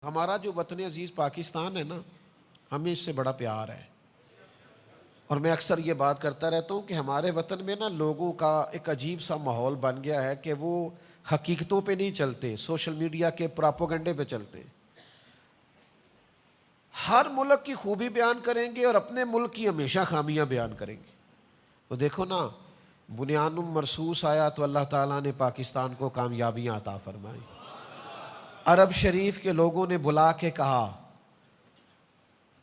हमारा जो वतन अजीज़ पाकिस्तान है ना, हमें इससे बड़ा प्यार है। और मैं अक्सर ये बात करता रहता हूँ कि हमारे वतन में ना लोगों का एक अजीब सा माहौल बन गया है कि वो हकीकतों पे नहीं चलते, सोशल मीडिया के प्रोपेगेंडे पे चलते हैं। हर मुल्क की खूबी बयान करेंगे और अपने मुल्क की हमेशा खामियां बयान करेंगे। तो देखो ना, बुनियानुम मरसूस आया तो अल्लाह ताला ने पाकिस्तान को कामयाबियां अता फरमाई। अरब शरीफ के लोगों ने बुला के कहा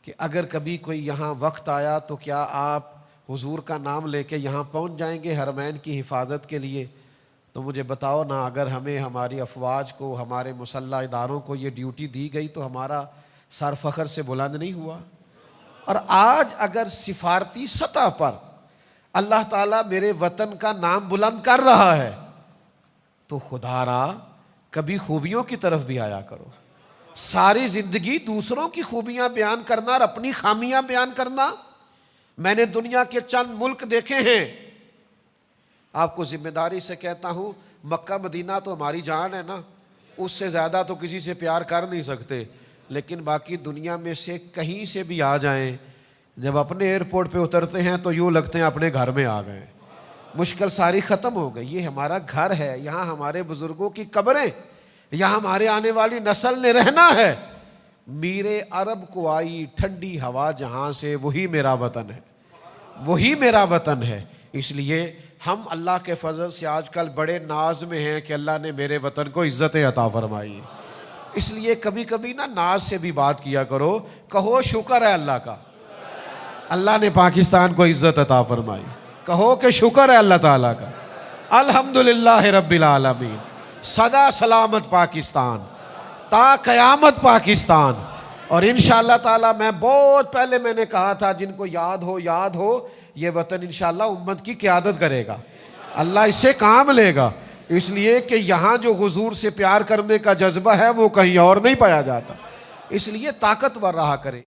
कि अगर कभी कोई यहाँ वक्त आया तो क्या आप हुजूर का नाम लेके यहाँ पहुँच जाएंगे हरमैन की हिफाजत के लिए। तो मुझे बताओ ना, अगर हमें हमारी अफवाज को, हमारे मुसल्ला इदारों को ये ड्यूटी दी गई तो हमारा सर फख्र से बुलंद नहीं हुआ। और आज अगर सिफारती सतह पर अल्लाह ताला मेरे वतन का नाम बुलंद कर रहा है तो खुदारा कभी खूबियों की तरफ भी आया करो। सारी जिंदगी दूसरों की खूबियां बयान करना और अपनी खामियां बयान करना। मैंने दुनिया के चंद मुल्क देखे हैं, आपको जिम्मेदारी से कहता हूं, मक्का मदीना तो हमारी जान है ना, उससे ज्यादा तो किसी से प्यार कर नहीं सकते। लेकिन बाकी दुनिया में से कहीं से भी आ जाएं, जब अपने एयरपोर्ट पे उतरते हैं तो यूँ लगते हैं अपने घर में आ गए। मुश्किल सारी ख़त्म हो गई। ये हमारा घर है, यहाँ हमारे बुजुर्गों की कब्रें, यहाँ हमारे आने वाली नस्ल ने रहना है। मीरे अरब को आई ठंडी हवा जहाँ से, वही मेरा वतन है, वही मेरा वतन है। इसलिए हम अल्लाह के फजल से आजकल बड़े नाज में हैं कि अल्लाह ने मेरे वतन को इज्जत अता फरमाई है। इसलिए कभी कभी ना नाज से भी बात किया करो, कहो शुक्र है अल्लाह का, अल्लाह ने पाकिस्तान को इज्जत अता फरमाई। कहो कि शुक्र है अल्लाह ताला का, अल्हम्दुलिल्लाह रब्बिल आलमीन। सदा सलामत पाकिस्तान, ता कयामत पाकिस्तान। और इंशाअल्लाह ताला, मैं बहुत पहले मैंने कहा था, जिनको याद हो ये वतन इंशाअल्लाह उम्मत की क़यादत करेगा, अल्लाह इससे काम लेगा। इसलिए कि यहाँ जो हुजूर से प्यार करने का जज्बा है वो कहीं और नहीं पाया जाता। इसलिए ताकतवर रहा करें।